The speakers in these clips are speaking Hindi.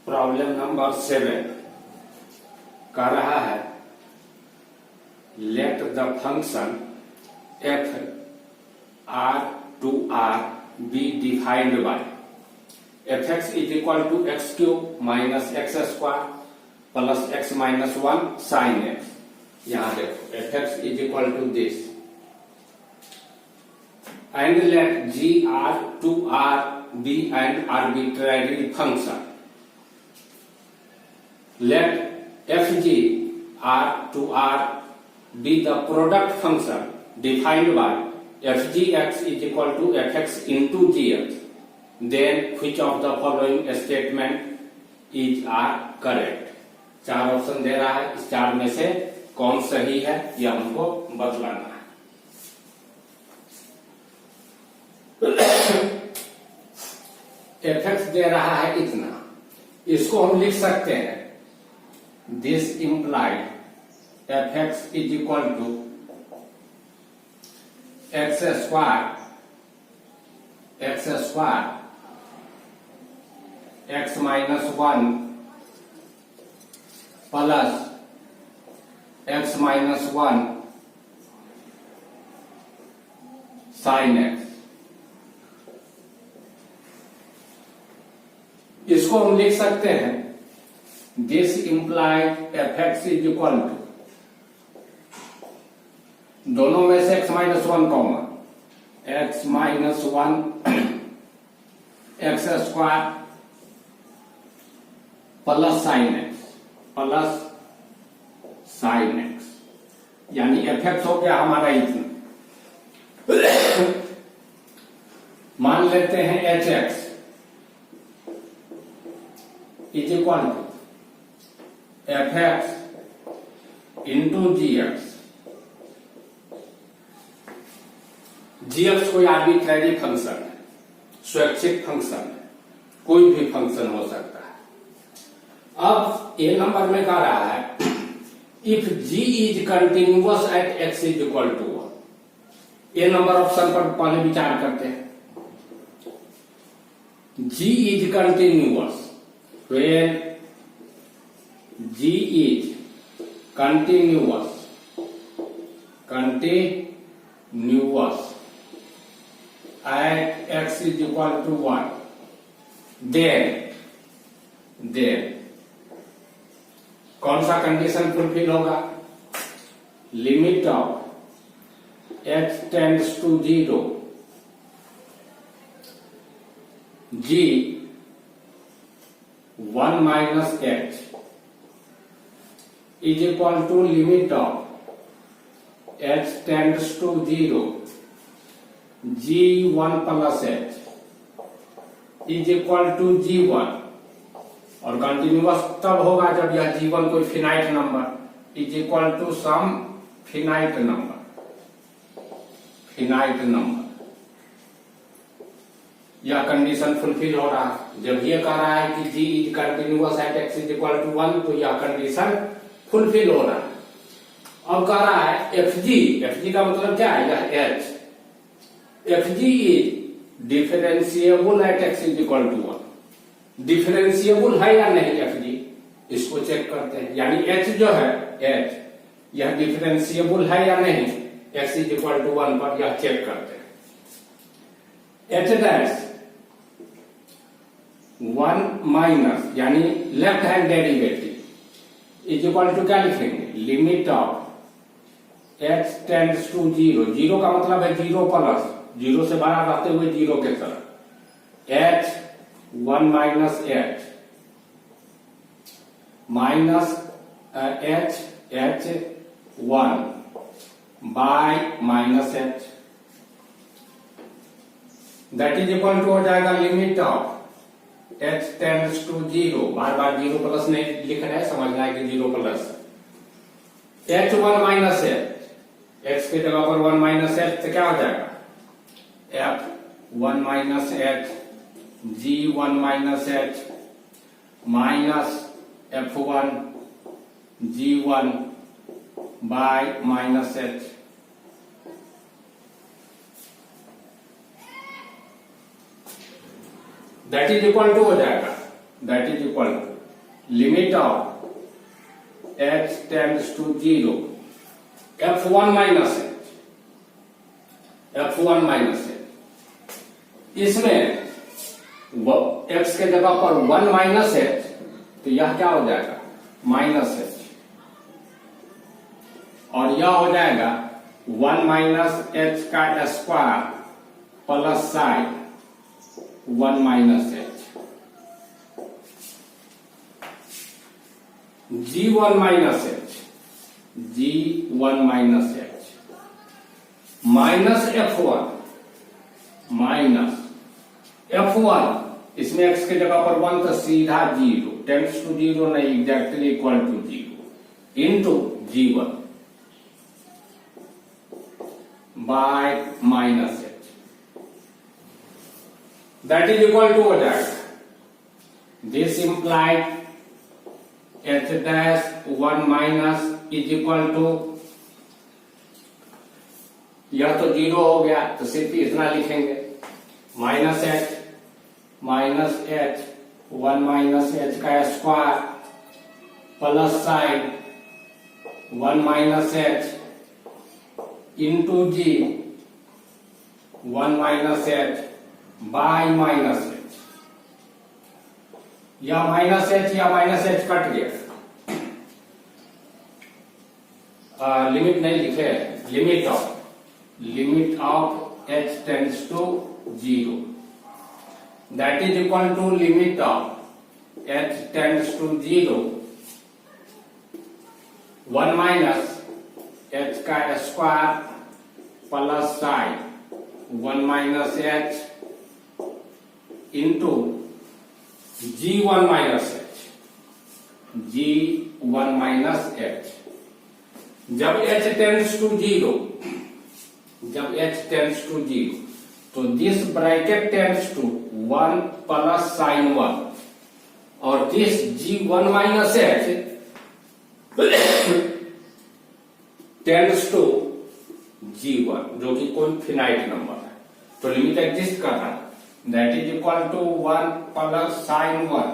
प्रॉब्लम नंबर 7 कह रहा है let the function f R to R be defined by f x is equal to x cube minus x square plus x minus 1 sine x. यहां देखो f x is equal to this and let g R to R be and arbitrary function. Let fg r to r be the product function defined by fgx is equal to fx into gx. Then which of the following statement is are correct? चार ऑप्शन दे रहा है, इस चार में से कौन सही है यह हमको बतलाना है। fx दे रहा है इतना, इसको हम लिख सकते हैं this implied fx is equal to x square x minus 1 plus x minus 1 sin x। इसको हम लिख सकते हैं this implied fx is equal to, दोनों में से x minus 1 common, x minus 1 x square plus sine x यानी fx हो गया हमारा इतना। मान लेते हैं hx is equal to fx into gx। gx कोई आर्बिट्ररी फंक्शन है, स्वैच्छिक फंक्शन है, कोई भी फंक्शन हो सकता है। अब ए नंबर में कह रहा है if g is continuous at x is equal to 1। A number option पर पहले विचार करते हैं। g is continuous when g is continuous at x is equal to 1, then कौन सा कंडीशन फुलफिल होगा? Limit of x tends to 0 g 1 minus h is equal to limit of h tends to 0 g1 plus h is equal to g1। और कंटिन्यूअस तब होगा जब यह g1 कोई finite number is equal to some finite number. यह कंडीशन फुलफिल हो रहा है। जब ये कह रहा है कि g is continuous at x is equal to 1 तो यह कंडीशन फुलफिल हो रहा है। अब कह रहा है fg का मतलब क्या है? यह h fg is differentiable at x is equal to 1। Differentiable है या नहीं fg, इसको चेक करते हैं। यानी h जो है h यह डिफरेंशिएबल है या नहीं x इज इक्वल टू 1 पर, यह चेक करते हैं। h डैश 1 माइनस यानी left hand derivative is equal to क्या लिखेंगे? Limit of x tends to 0। 0 का मतलब है 0 प्लस 0 से बड़ा रहते हुए 0 के तरफ h 1 minus h minus h 1 by minus h that is equal to हो जाएगा limit of h tends to 0। बार बार 0 प्लस नहीं लिखना है, समझना है कि 0 plus h 1 minus h, x की जगह पर 1 माइनस h तो क्या हो जाएगा? f 1 minus h g 1 minus h minus f1 g1 by minus h। That is equal to हो जाएगा, that is equal to limit of h tends to 0 f1 minus h इसमें x के जगह पर 1 माइनस h, तो यह क्या हो जाएगा माइनस h, और यह हो जाएगा 1 माइनस h का square plus sine 1 minus h, g1 minus h minus f1 इसमें x के जगह पर 1 तो सीधा 0 टेंड्स टू 0 नहीं, exactly equal to 0 into g1 by minus h, that is equal to हो जाएगा this implied h dash 1 minus is equal to, यह तो 0 हो गया तो सिर्फ इतना लिखेंगे माइनस h 1 माइनस h का square plus sine 1 minus h into g 1 minus h by minus h, या माइनस h कट गया, लिमिट नहीं लिखे, limit of h tends to 0 that is equal to limit of h tends to 0 1 minus h का square plus sine 1 minus h into g1 minus h, जब h टेंड्स टू 0 तो this bracket tends to 1 plus sine 1 और this g1 minus h tends to g1 जो कि कोई फिनाइट नंबर है, तो लिमिट एग्जिस्ट कर रहा है, that is equal to 1 plus sine 1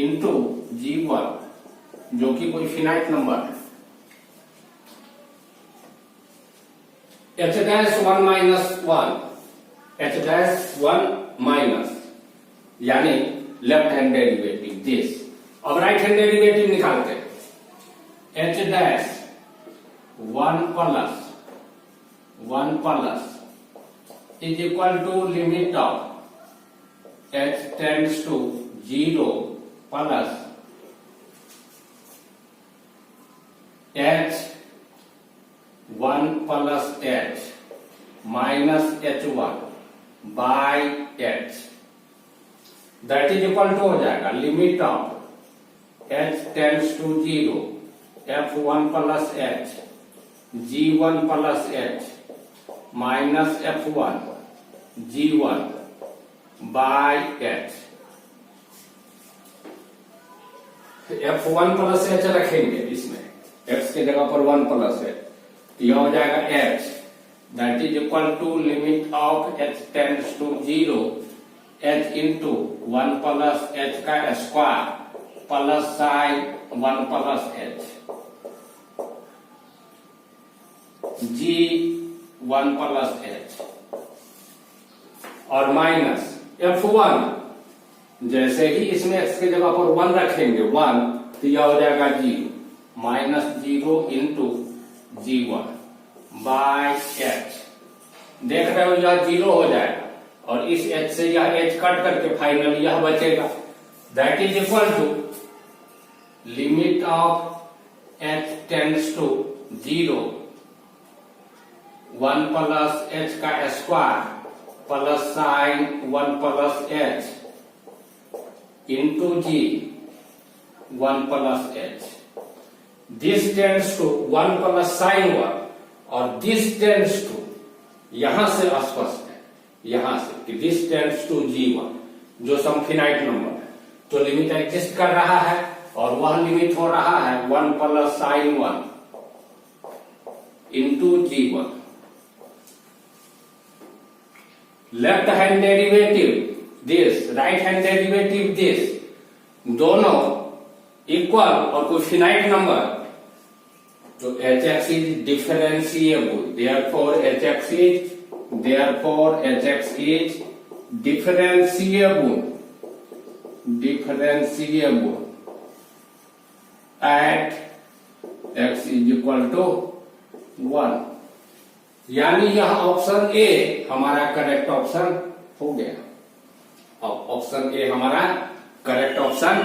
into g1 जो कि कोई फिनाइट नंबर है, h dash 1 minus 1 h dash 1 minus यानी लेफ्ट हैंड डेरिवेटिव दिस, अब राइट हैंड डेरिवेटिव निकालते हैं h dash 1 plus is equal to limit of h tends to 0 plus h 1 plus h minus h1 by h, that is equal to हो जाएगा limit of h tends to 0 f1 plus h g1 plus h minus f1 g1 by h, f1 plus h रखेंगे इसमें x के जगह पर 1 प्लस h, यह हो जाएगा h, that is equal to limit of h tends to 0 h into 1 plus h का square plus sine 1 plus h g 1 plus h और माइनस f1, जैसे ही इसमें x के जगह पर 1 रखेंगे 1 तो यह हो जाएगा 0 minus 0 into g1 by h, देख रहे हो यह 0 हो जाएगा और इस h से यह h कट करके फाइनली यह बचेगा, that is equal to limit of h tends to 0 1 plus h का square plus sine 1 plus h into g 1 plus h, this tends to 1 plus sine 1 और दिस टेंड्स टू, यहां से स्पष्ट है यहां से कि दिस टेंड्स टू g1 जो सम फिनाइट नंबर है, तो लिमिट एग्जिस्ट कर रहा है और वह लिमिट हो रहा है 1 plus sine 1 into g1, left hand derivative this, right hand derivative this, दोनों इक्वल और कोई फिनाइट नंबर, तो H x is differentiable, therefore H x is differentiable at x is equal to 1। यानी यह ऑप्शन ए हमारा करेक्ट ऑप्शन हो गया। अब ऑप्शन ए हमारा करेक्ट ऑप्शन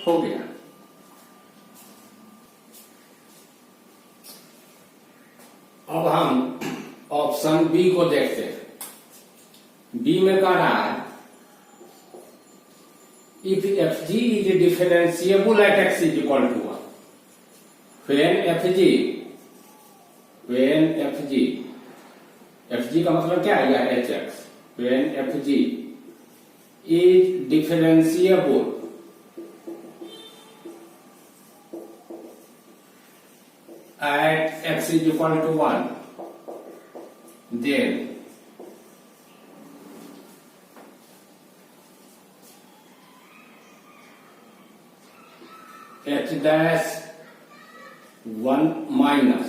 हो गया। अब हम ऑप्शन बी को देखते हैं। बी में कह रहा है if F G is differentiable at X is equal to 1, when fg का मतलब क्या है? यह hx, when fg is differentiable at x is equal to 1, then h dash 1 minus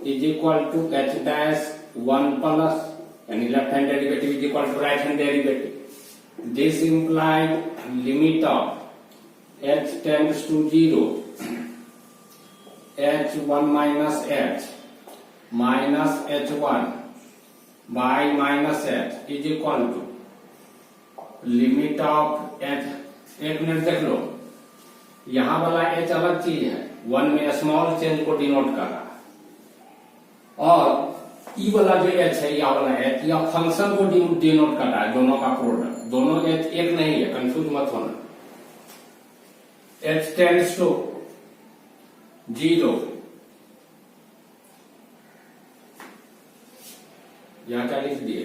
is equal to h dash 1 plus, and left hand derivative is equal to right hand derivative. This implies limit of h tends to 0, h1 minus h h1 by minus h is equal to limit of h। एक मिनट देख लो, यहां वाला h अलग चीज है, 1 में स्मॉल चेंज को डिनोट कर रहा है, और ई वाला जो एच है, या वाला एच या फंक्शन को डिनोट कर रहा है, दोनों का प्रोडक्ट। दोनों एच एक नहीं है, कंफ्यूज मत होना। एच टेंड्स टू 0, यहां क्या लिख दिए?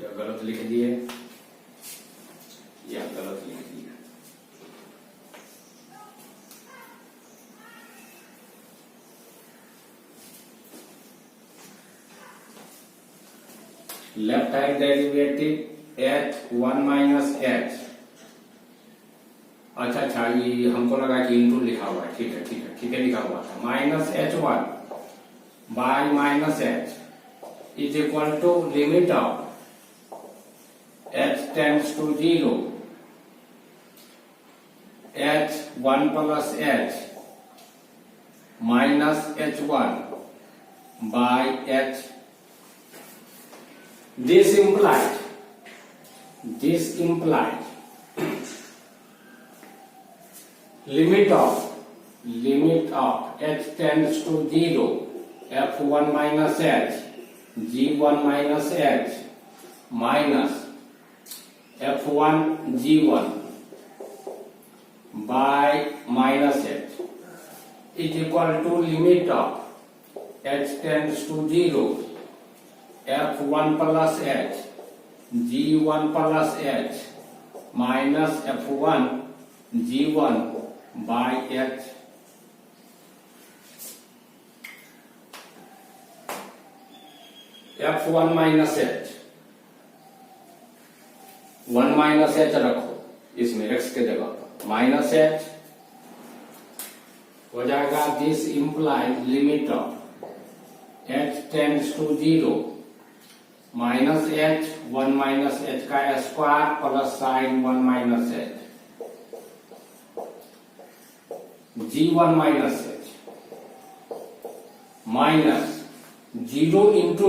या गलत लिख दिए, या गलत लिख दिए। Left hand derivative h1 minus h। अच्छा, ये हमको लगा कि इनटू लिखा हुआ है। ठीक है लिखा हुआ था। Minus h1 by minus h is equal to limit of h tends to 0, h1 plus h minus h1 by h। This implies limit of h tends to 0, f1 minus h g1 minus h minus f1 g1 by minus h is equal to limit of h tends to 0, f1 plus h g1 plus h minus f1 g1 by h। f1 minus h, 1 minus h रखो इसमें x के जगह पर, माइनस h हो जाएगा। This implies limit of h tends to 0 minus h 1 minus h का square plus sine 1 minus h g1 minus h minus 0 into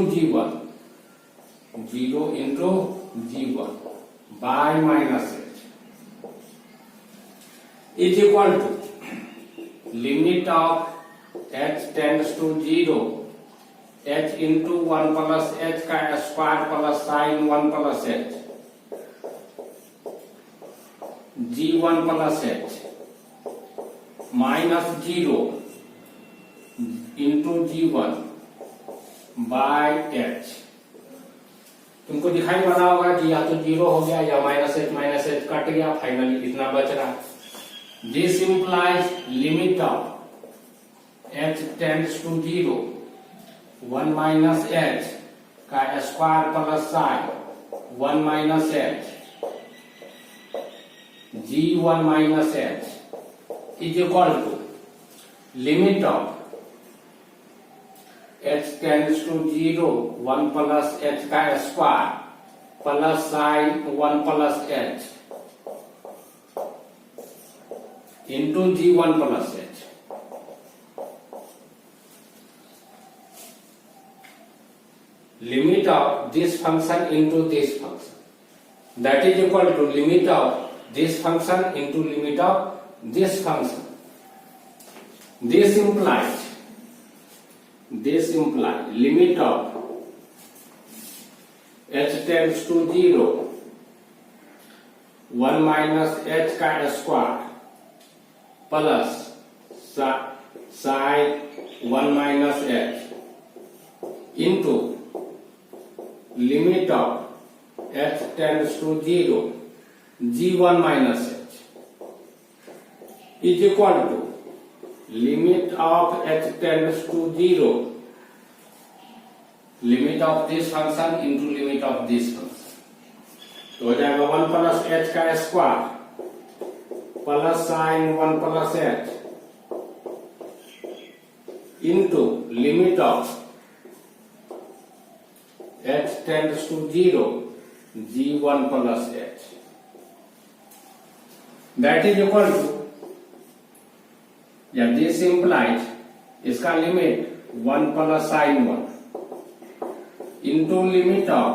g1 by minus h is equal to limit of h tends to 0 h into 1 plus h का square plus sine 1 plus h g1 plus h minus 0 into g1 by h। तुमको दिखाई पड़ा होगा कि या तो 0 हो गया या माइनस h कट गया, फाइनली इतना बच रहा। This implies limit of h tends to 0 1 minus h का square plus sine 1 minus h g1 minus h is equal to limit of h tends to 0 1 plus h का square plus sine 1 plus h into g1 plus h limit of this function into this function, that is equal to limit of this function into limit of this function. This implies limit of h tends to 0 1 minus h का square plus sine 1 minus h into limit of h tends to 0 g1 minus h is equal to limit of h tends to 0 limit of this function into limit of this function. तो हो जाएगा 1 प्लस h का square plus sine 1 plus h into limit of h tends to 0 g1 plus h, that is equal to, या this implies इसका limit 1 plus sin 1 into limit of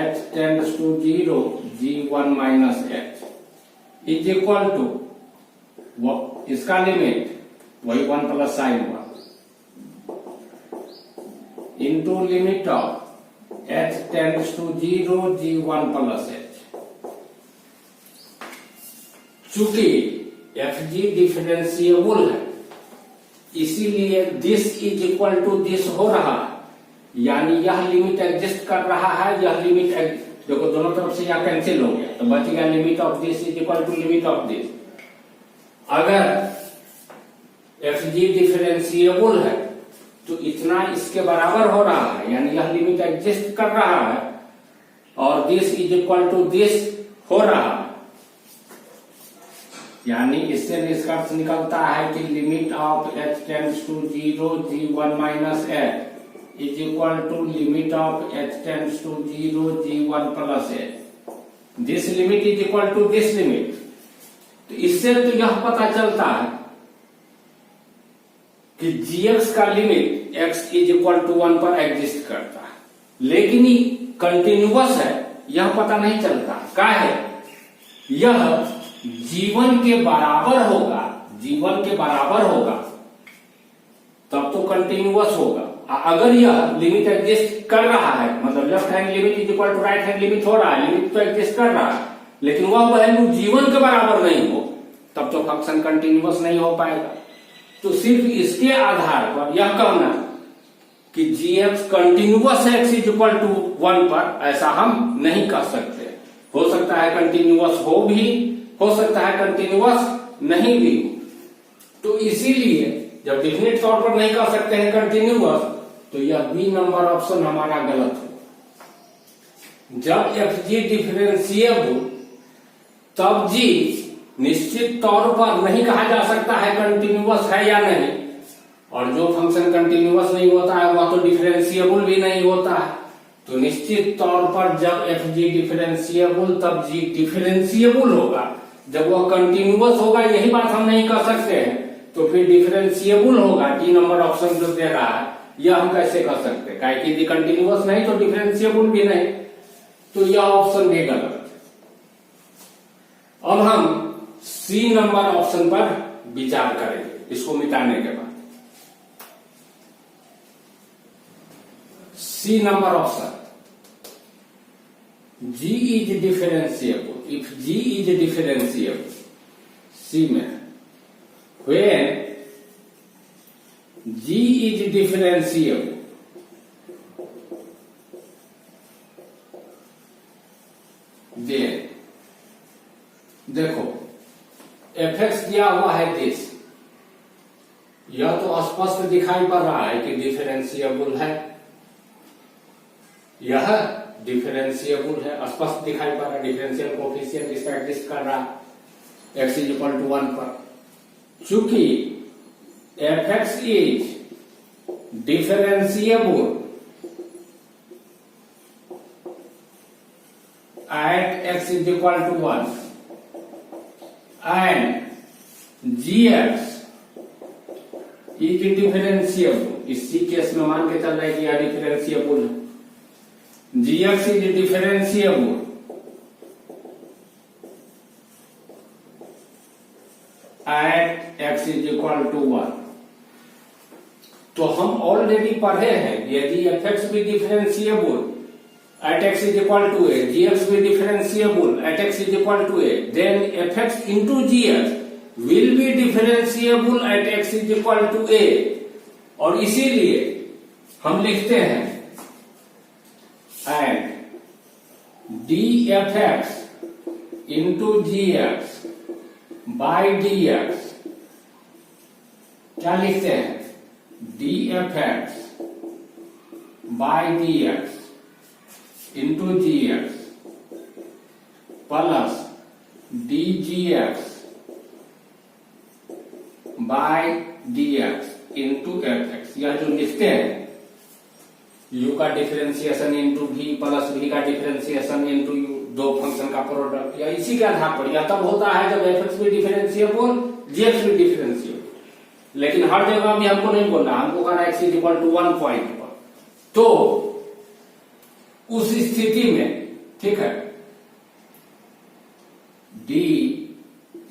h tends to 0 g1 minus h is equal to इसका लिमिट वही 1 plus sin 1 into limit of h tends to 0 g1 plus h. चूंकि fg डिफरेंशिएबल है इसीलिए this is equal to this हो रहा है, यानी यह लिमिट एग्जिस्ट कर रहा है, यह लिमिट देखो दोनों तरफ से यह कैंसिल हो गया तो बच गया limit of this is equal to limit of this. अगर fg डिफरेंशिएबल है तो इतना इसके बराबर हो रहा है, यानी यह लिमिट एग्जिस्ट कर रहा है और this is equal to this हो रहा है, यानी इससे निष्कर्ष निकलता है कि limit of h tends to 0 g1 minus h is equal to limit of h tends to 0 g1 plus h। This limit is equal to this limit. तो इससे तो यह पता चलता है कि gx का limit x is equal to 1 पर एग्जिस्ट करता है, लेकिन ये कंटिन्यूअस है यह पता नहीं चलता। क्या है? यह g1 के बराबर होगा, g1 के बराबर होगा तब तो कंटिन्यूअस होगा। अगर यह लिमिट एग्जिस्ट कर रहा है, मतलब left hand limit is equal to right hand limit हो रहा है, लिमिट तो एग्जिस्ट कर रहा है लेकिन वह वैल्यू g1 के बराबर नहीं हो तब तो फंक्शन कंटिन्यूअस नहीं हो पाएगा। तो सिर्फ इसके आधार पर यह कहना कि gx कंटिन्यूअस है x इज इक्वल टू 1 पर, ऐसा हम नहीं कह सकते। हो सकता है कंटिन्यूअस हो सकता है कंटिन्यूअस नहीं भी हो। तो इसीलिए जब डेफिनेट तौर पर नहीं कह सकते हैं कंटिन्यूअस तो यह बी नंबर ऑप्शन हमारा गलत हो। जब fg डिफरेंशिएबल तब g निश्चित तौर पर नहीं कहा जा सकता है कंटिन्यूअस है या नहीं, और जो फंक्शन कंटिन्यूअस नहीं होता है वह तो डिफरेंशिएबल भी नहीं होता है। तो निश्चित तौर पर जब fg डिफरेंशिएबल तब g डिफरेंशिएबल होगा। जब वह कंटिन्यूअस होगा यही बात हम नहीं कह सकते हैं, तो फिर डिफरेंशिएबल होगा। डी नंबर ऑप्शन जो दे रहा है यह हम कैसे कह सकते हैं, काहे कि कंटिन्यूअस नहीं तो डिफरेंशिएबल भी नहीं, तो यह ऑप्शन भी गलत। अब हम सी नंबर ऑप्शन पर विचार करेंगे इसको मिटाने के बाद। C number option, g is differentiable. If g is differentiable, C में when g is differentiable, then देखो fx दिया हुआ है दिस, यह तो स्पष्ट दिखाई पड़ रहा है कि डिफरेंशिएबल है। यह डिफरेंशिएबल है, स्पष्ट दिखाई पड़ रहा है, डिफरेंशियल कोएफिशिएंट इसका एग्जिस्ट कर रहा है x इज इक्वल टू 1 पर। चूंकि fx is differentiable at x is equal to 1 and gx is differentiable, इसी केस में मान के चल रहा है कि यह डिफरेंशिएबल है। gx is differentiable at x is equal to 1। तो हम ऑलरेडी पढ़े हैं यदि fx भी differentiable at x is equal to a, gx be differentiable at x is equal to a, then fx into gx will be differentiable at x is equal to a। और इसीलिए हम लिखते हैं and dfx into gx by dx, क्या लिखते हैं dfx by dx into gx plus dgx by dx into fx। यह जो लिखते हैं u का differentiation into v plus v का डिफरेंशिएशन इंटू u, दो फंक्शन का प्रोडक्ट, या इसी के आधार पर यह तब होता है जब fx भी डिफरेंशिएबल gx भी डिफरेंशिएबल। लेकिन हर जगह भी हमको नहीं बोलना, हमको कहना x is equal to 1 point पर। तो उस स्थिति में ठीक है d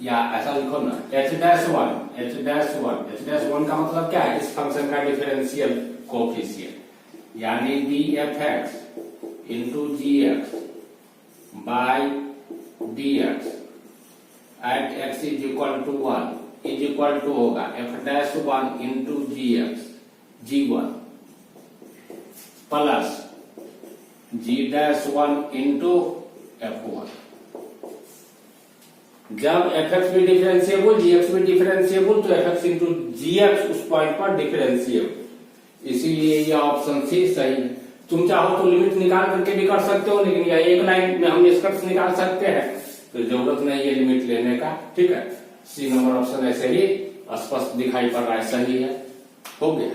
या ऐसा लिखो ना h'1 का मतलब क्या है, इस फंक्शन का डिफरेंशियल कोएफिशिएंट, यानी dfx into gx by dx at x is equal to 1 is equal to होगा f'1 into gx g1 plus g'1 into f1। जब fx भी डिफरेंशिएबल gx भी डिफरेंशिएबल तो fx इंटू gx उस पॉइंट पर डिफरेंशिएबल, इसीलिए यह ऑप्शन सी सही है। तुम चाहो तो लिमिट निकाल करके भी कर सकते हो, लेकिन यह एक लाइन में हम निष्कर्ष निकाल सकते हैं तो जरूरत नहीं है लिमिट लेने का। ठीक है, सी नंबर ऑप्शन ऐसे ही स्पष्ट दिखाई पड़ रहा है, सही है, हो गया।